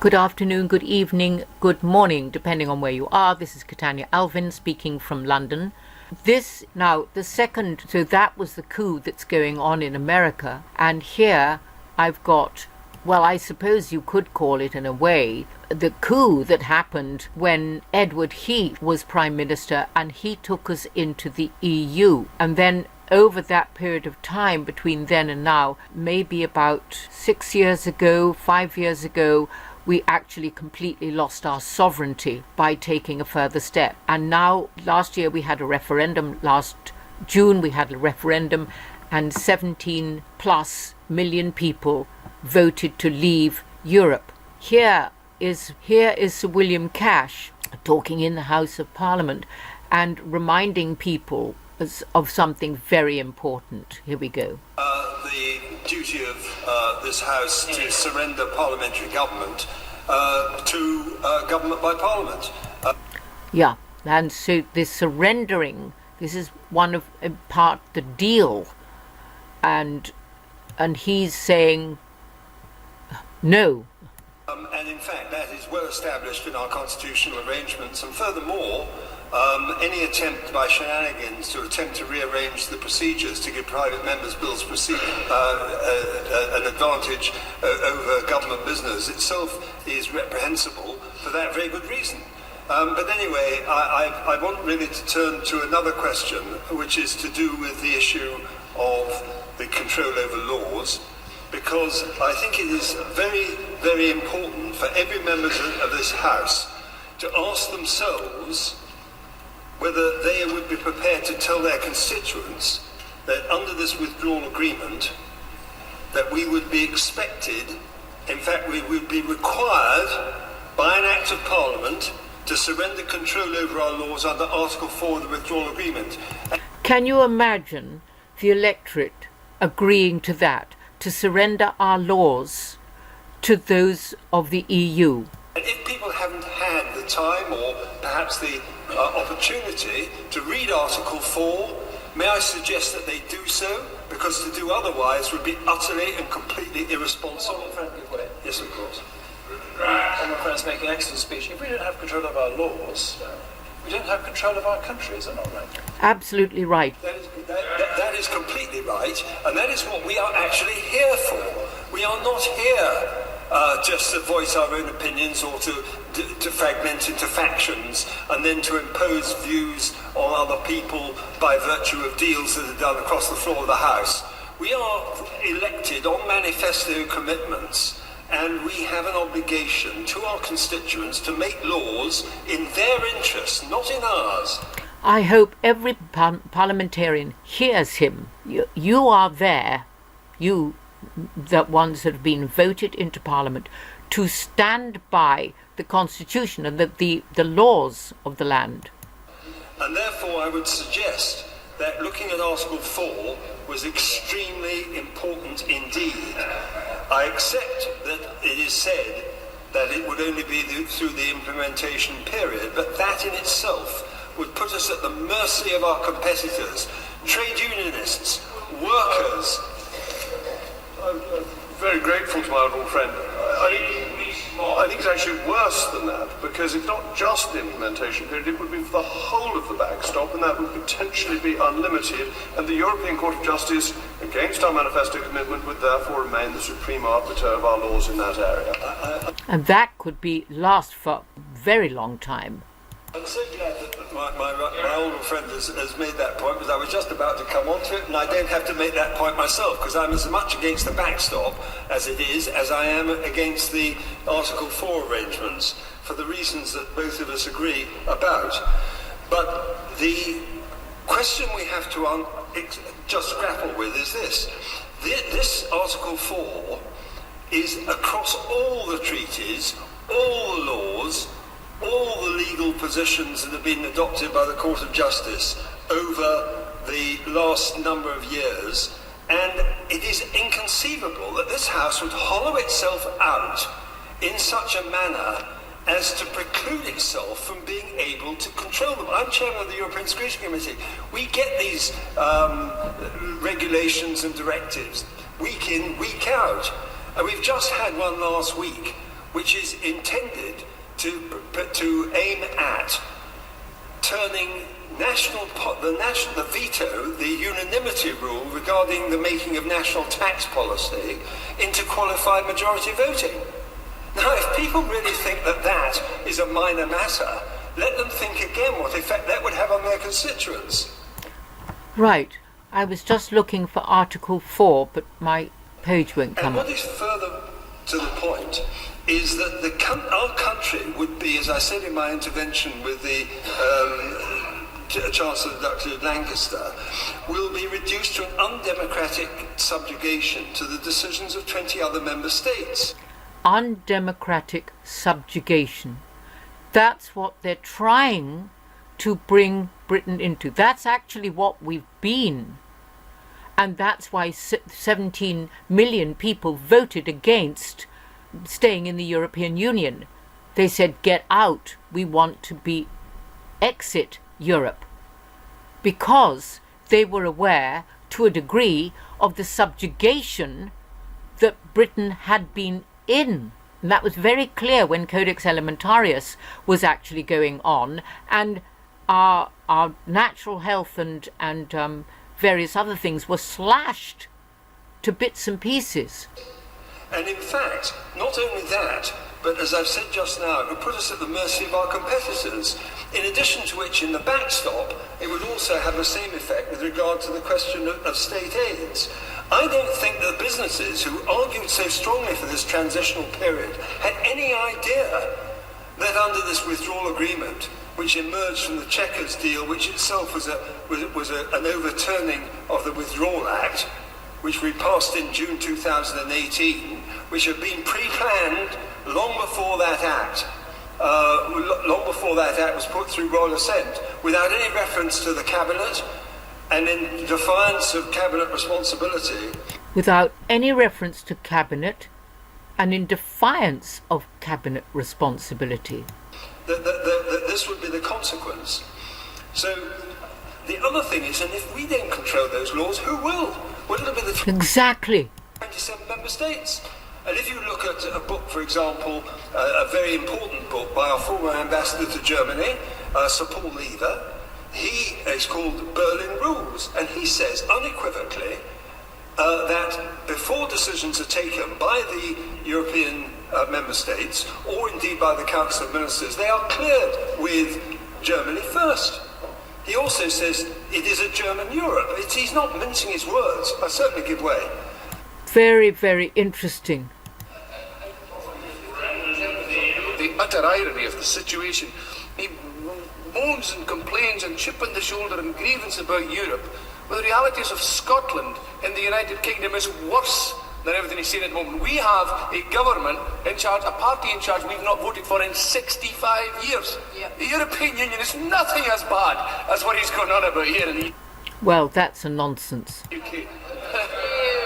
Good afternoon, good evening, good morning, depending on where you are. This is Catania Alvin speaking from London. So that was the coup that's going on in America. And here I've got, well, I suppose you could call it in a way, the coup that happened when Edward Heath was Prime Minister and he took us into the EU. And then over that period of time between then and now, maybe about 5 years ago, we actually completely lost our sovereignty by taking a further step. And now, last year we had a referendum, last June we had a referendum, and 17 plus million people voted to leave Europe. Here is Sir William Cash talking in the House of Parliament and reminding people of something very important. Here we go. The duty of this House to surrender parliamentary government to government by Parliament. Yeah, and so this surrendering, this is one of part the deal, and he's saying no. And in fact, that is well established in our constitutional arrangements, and furthermore, any attempt by shenanigans to attempt to rearrange the procedures to give private members' bills an advantage over government business itself is reprehensible for that very good reason. But anyway, I want really to turn to another question, which is to do with the issue of the control over laws, because I think it is very, very important for every member of this House to ask themselves whether they would be prepared to tell their constituents that under this withdrawal agreement that we would be expected, in fact we would be required by an Act of Parliament to surrender control over our laws under Article 4 of the withdrawal agreement. Can you imagine the electorate agreeing to that, to surrender our laws to those of the EU? And if people haven't had the time or perhaps the opportunity to read Article 4, may I suggest that they do so, because to do otherwise would be utterly and completely irresponsible. Yes, of course. All my friends make an excellent speech. If we don't have control of our laws, we don't have control of our country, is that not right? Absolutely right. That is completely right, and that is what we are actually here for. We are not here just to voice our own opinions or to fragment into factions and then to impose views on other people by virtue of deals that are done across the floor of the House. We are elected on manifesto commitments, and we have an obligation to our constituents to make laws in their interests, not in ours. I hope every parliamentarian hears him. You are there, you, the ones that have been voted into Parliament, to stand by the Constitution and the laws of the land. And therefore I would suggest that looking at Article 4 was extremely important indeed. I accept that it is said that it would only be through the implementation period, but that in itself would put us at the mercy of our competitors, trade unionists, workers. I'm very grateful to my honourable friend. I think it's actually worse than that, because it's not just the implementation period, it would be for the whole of the backstop, and that would potentially be unlimited, and the European Court of Justice, against our manifesto commitment, would therefore remain the supreme arbiter of our laws in that area. And that could last for a very long time. I'm so glad that my old friend has made that point, because I was just about to come on to it, and I don't have to make that point myself, because I'm as much against the backstop as it is, as I am against the Article 4 arrangements, for the reasons that both of us agree about. But the question we have to just grapple with is this. This Article 4 is across all the treaties, all the laws, all the legal positions that have been adopted by the Court of Justice over the last number of years, and it is inconceivable that this House would hollow itself out in such a manner as to preclude itself from being able to control them. I'm chairman of the European Security Committee. We get these regulations and directives week in, week out, and we've just had one last week which is intended to aim at turning the veto, the unanimity rule regarding the making of national tax policy, into qualified majority voting. Now, if people really think that that is a minor matter, let them think again what effect that would have on their constituents. Right. I was just looking for Article 4, but my page won't come up. And what is further to the point is that our country would be, as I said in my intervention with the Chancellor Dr. Lancaster, will be reduced to an undemocratic subjugation to the decisions of 20 other member states. Undemocratic subjugation. That's what they're trying to bring Britain into. That's actually what we've been. And that's why 17 million people voted against staying in the European Union. They said, get out, we want to exit Europe. Because they were aware, to a degree, of the subjugation that Britain had been in. And that was very clear when Codex Alimentarius was actually going on, and our natural health and various other things were slashed to bits and pieces. And in fact, not only that, but as I've said just now, it would put us at the mercy of our competitors. In addition to which, in the backstop, it would also have the same effect with regard to the question of state aids. I don't think that businesses who argued so strongly for this transitional period had any idea that under this withdrawal agreement, which emerged from the Chequers deal, which itself was an overturning of the Withdrawal Act, which we passed in June 2018, which had been pre-planned long before that act. Long before that act was put through royal assent, without any reference to the Cabinet, and in defiance of Cabinet responsibility. Without any reference to Cabinet, and in defiance of Cabinet responsibility. This would be the consequence. So the other thing is, and if we don't control those laws, who will? Well, it'll be the Exactly. 27 member states. And if you look at a book, for example, a very important book by our former ambassador to Germany, Sir Paul Lever, he is called Berlin Rules, and he says unequivocally that before decisions are taken by the European member states, or indeed by the Council of Ministers, they are cleared with Germany first. He also says it is a German Europe. He's not mincing his words. I certainly give way. Very, very interesting. The utter irony of the situation. He moans and complains and chip on the shoulder and grievance about Europe, but the realities of Scotland in the United Kingdom is worse than everything he's seen at the moment. We have a government in charge, a party in charge we've not voted for in 65 years. Yeah. The European Union is nothing as bad as what he's going on about here in the Well, that's a nonsense. UK.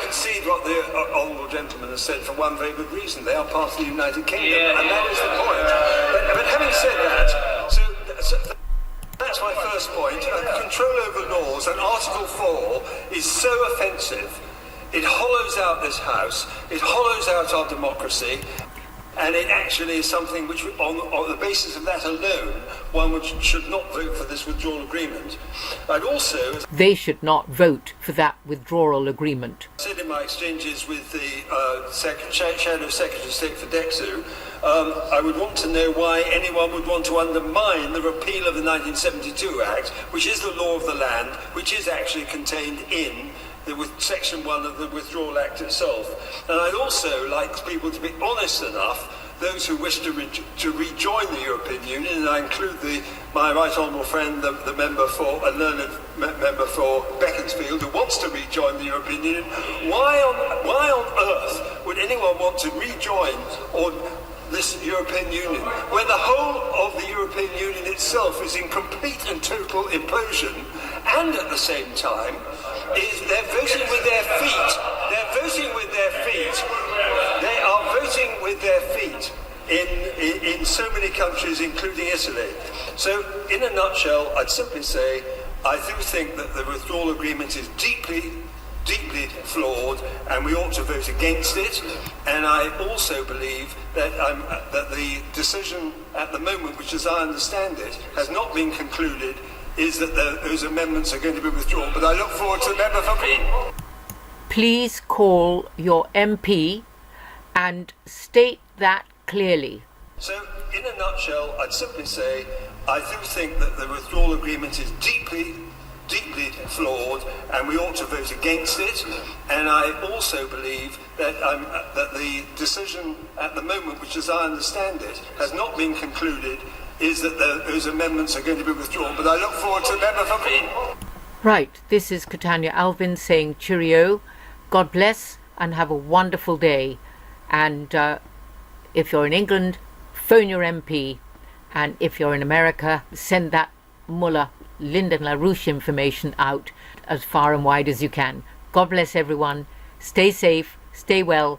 Concede what the honourable gentleman has said for one very good reason. They are part of the United Kingdom, and that is the point. But having said that, so that's my first point. Control over laws, and Article 4 is so offensive. It hollows out this House, it hollows out our democracy, and it actually is something which, on the basis of that alone, one should not vote for this withdrawal agreement. I'd also... They should not vote for that withdrawal agreement. I said in my exchanges with the Shadow Secretary of State for DEXU, I would want to know why anyone would want to undermine the repeal of the 1972 Act, which is the law of the land, which is actually contained in with Section 1 of the Withdrawal Act itself. And I'd also like people to be honest enough, those who wish to rejoin the European Union, and I include my right honourable friend, the member for, a learned member for Beaconsfield, who wants to rejoin the European Union. Why on earth would anyone want to rejoin this European Union when the whole of the European Union itself is in complete and total implosion, and at the same time they're voting with their feet. They're voting with their feet. They are voting with their feet in so many countries, including Italy. So, in a nutshell, I'd simply say I do think that the withdrawal agreement is deeply deeply flawed, and we ought to vote against it. And I also believe that that the decision at the moment, which as I understand it, has not been concluded, is that those amendments are going to be withdrawn. But I look forward to the member for me. Please call your MP and state that clearly. So, in a nutshell, I'd simply say I do think that the withdrawal agreement is deeply flawed, and we ought to vote against it. And I also believe that that the decision at the moment, which as I understand it, has not been concluded, is that those amendments are going to be withdrawn. But I look forward to the member for me. Right, this is Catania Alvin saying cheerio, God bless, and have a wonderful day. And if you're in England, phone your MP, and if you're in America, send that Mullah Lyndon LaRouche information out as far and wide as you can. God bless everyone. Stay safe, stay well.